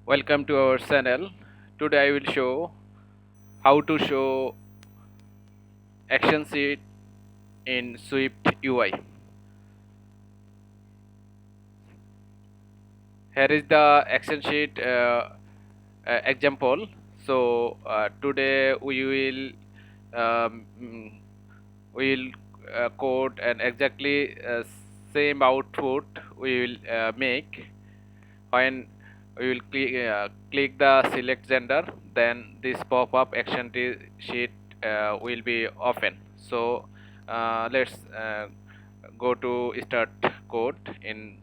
Welcome to our channel. Today I will show how to show action sheet in Swift UI. Here is the action sheet example. So today um, mm, we will code and exactly same output we will make when we will click the select gender. Then this pop-up action sheet will be open. So let's go to start code in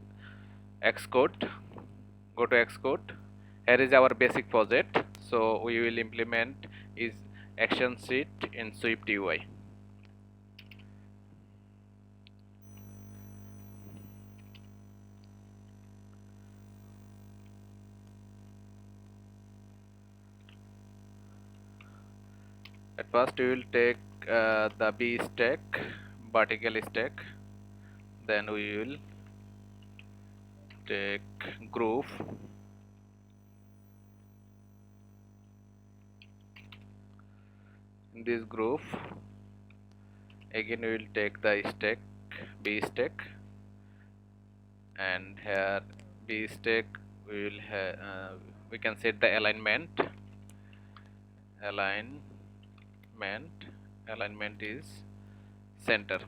Xcode. Go to Xcode. Here is our basic project. So we will implement is action sheet in Swift UI. At first we will take the B stack, vertical stack. Then we will take groove. In this groove, again we will take the stack, B stack, and here B stack we will we can set the alignment. Alignment is center.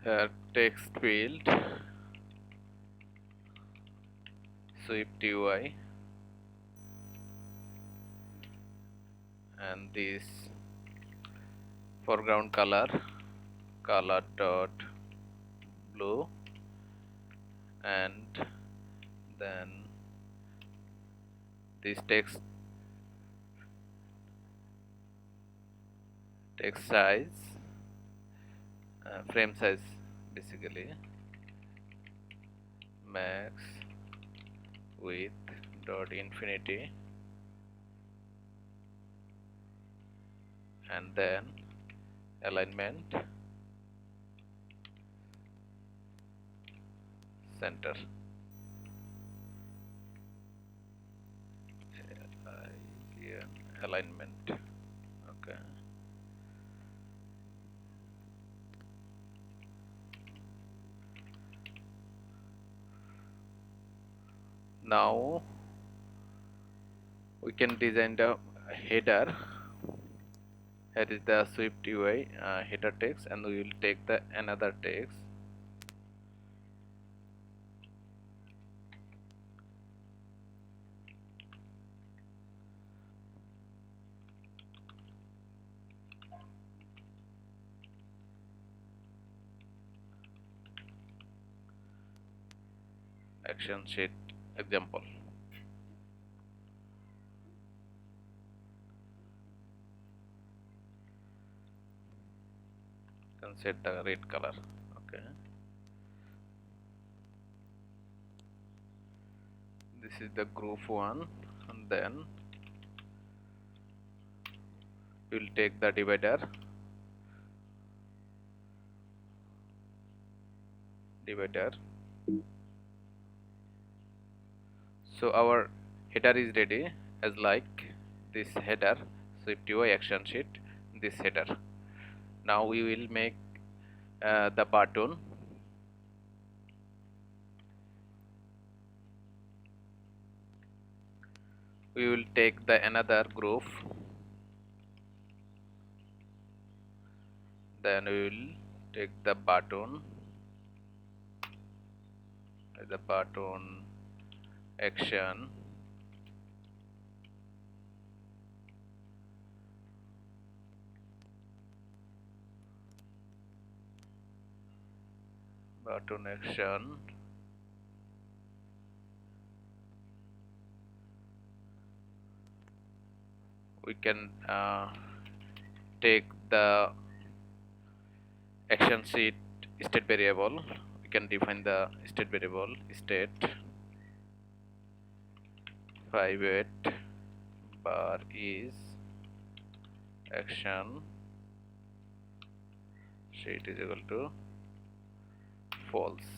Here text field Swift UI, and this foreground color dot blue, and then this text size, frame size basically max width dot infinity, and then alignment center. Alignment. Okay. Now we can design the header. Here is the Swift UI header text, and we will take the another text. Action sheet example. Can set the red color. Okay. This is the group one, and then we will take the divider. So our header is ready as like this header SwiftUI action sheet, this header. Now we will make the button. We will take the another group, then we will take the button action, button action, we can take the action sheet state variable. We can define the state variable state private bar is action sheet is equal to false.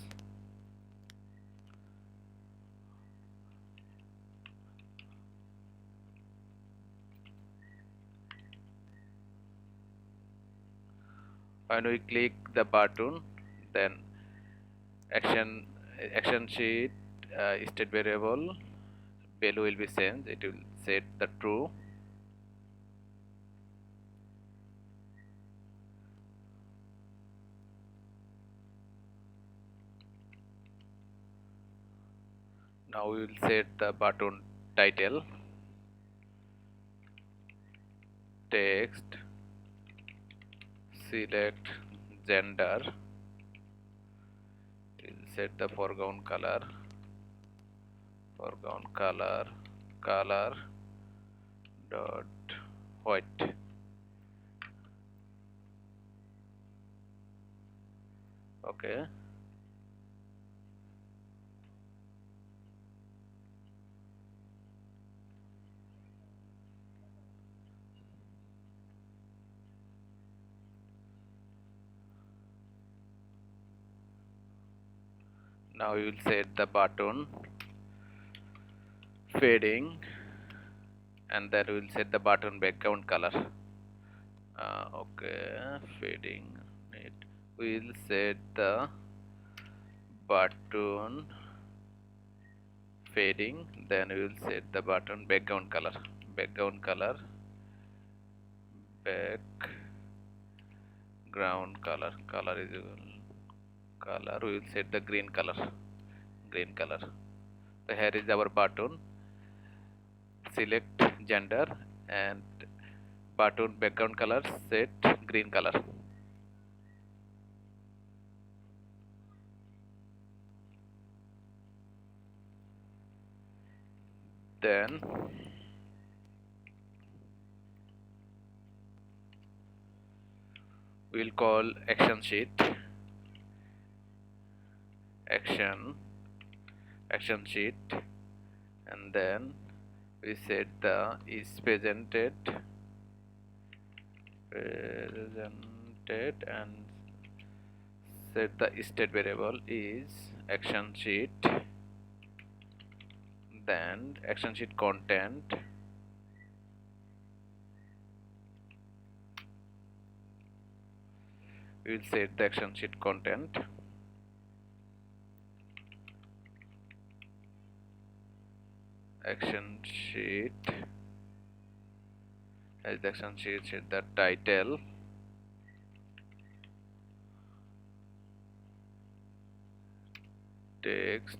When we click the button, then action sheet state variable value will be changed. It will set the true. Now we will set the button title, text, select gender, we'll set the foreground color, color dot white. Okay, now we will set the button fading, and then we will set the button background color. Okay, fading it. We will set the button fading, then we will set the button background color. Background color, background color. Color is color. We will set the green color. Green color. So here is our button. Select gender and button background color set green color. Then we will call action sheet. Action sheet, and then we set the is presented and set the state variable is action sheet, then action sheet content, we will set the action sheet content, action sheet as the action sheet set the title, text,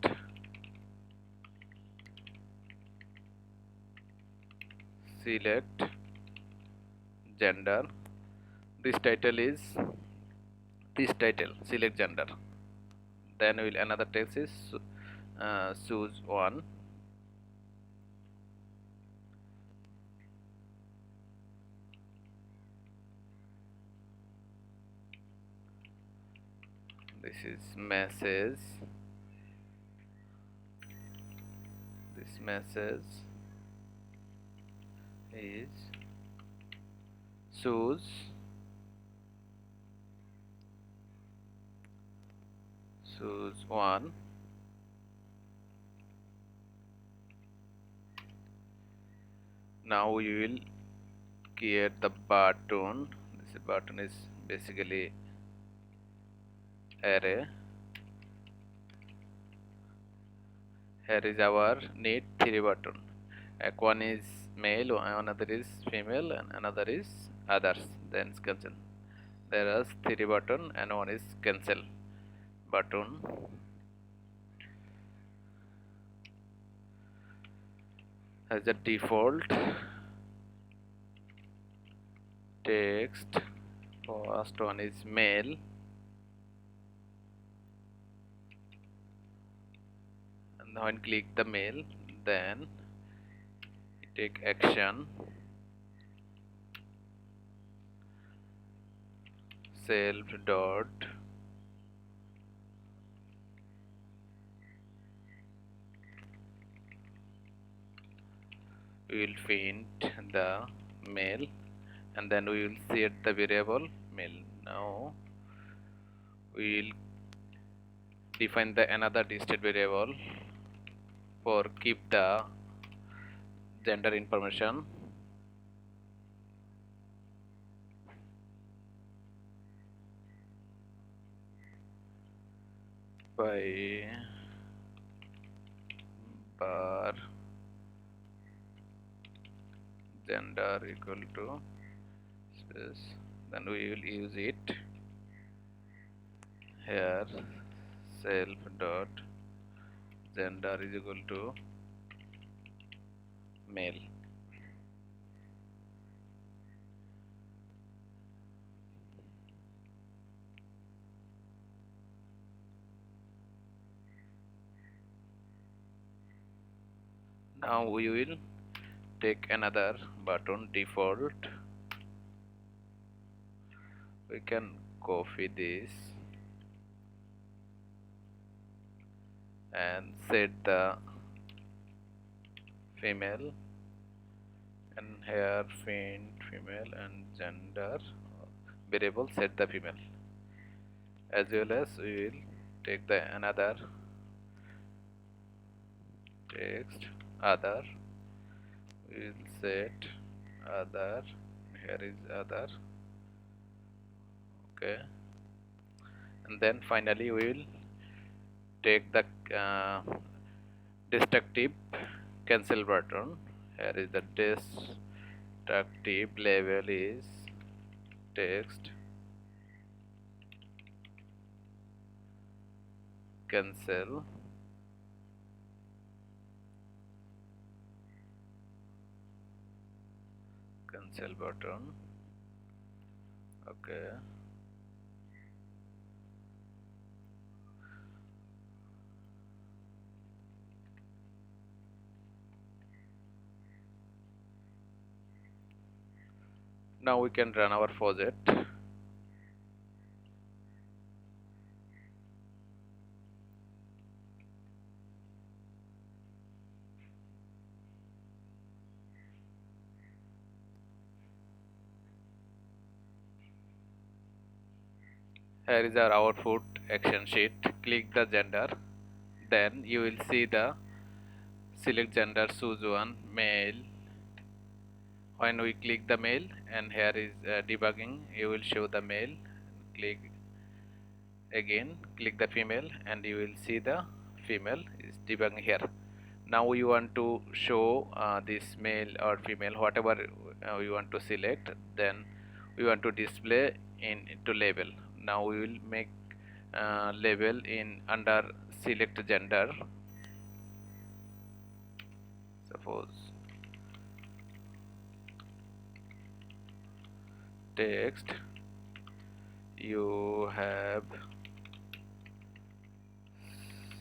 select gender. This title select gender. Then we will another text is choose one. This is message. This message is choose one. Now we will create the button. This button is basically array. Here is our need 3 button. One is male, another is female, and another is others. Then cancel. There is 3 button and one is cancel button. As the default text, first one is male, and when click the male, then take action, self dot we will print the male, and then we will set the variable male. Now we will define the another state variable for keep the gender information. by bar gender equal to space, then we will use it here. Self dot gender is equal to male. Now we will take another button default. We can copy this and set the female, and here female and gender variable set the female, as well as we will take the another text other. We will set other, here is other, okay, and then finally we will take the destructive cancel button. Here is the destructive label is text cancel button, okay. Now we can run our project. Here is our output action sheet. Click the gender, then you will see the select gender, choose one male. When we click the male, and here is debugging, you will show the male. Click again, click the female, and you will see the female is debugging here. Now we want to show this male or female, whatever we want to select, then we want to display into label. Now we will make label in under select gender. Suppose text you have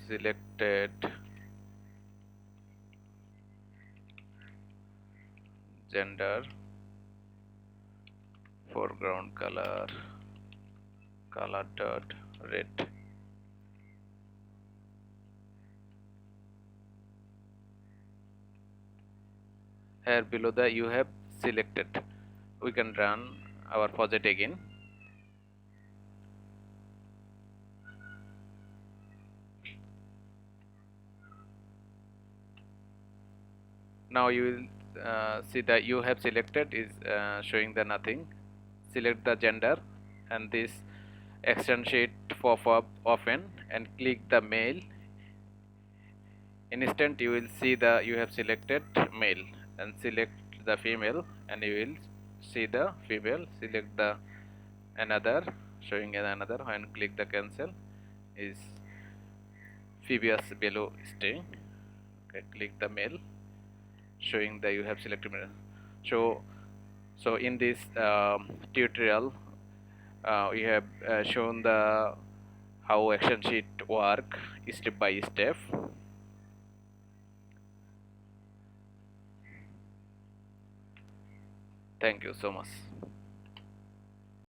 selected gender, foreground color dot red. Here below the you have selected. We can run our project again. Now you will see that you have selected is showing the nothing. Select the gender, and this action sheet pop-up open, and click the male. Instant you will see the you have selected male, and select the female, and you will see the female. Select the another, showing another. When click the cancel is previous below string. Okay, click the male, showing that you have selected male. So in this tutorial we have shown the how action sheet work step by step. Thank you so much.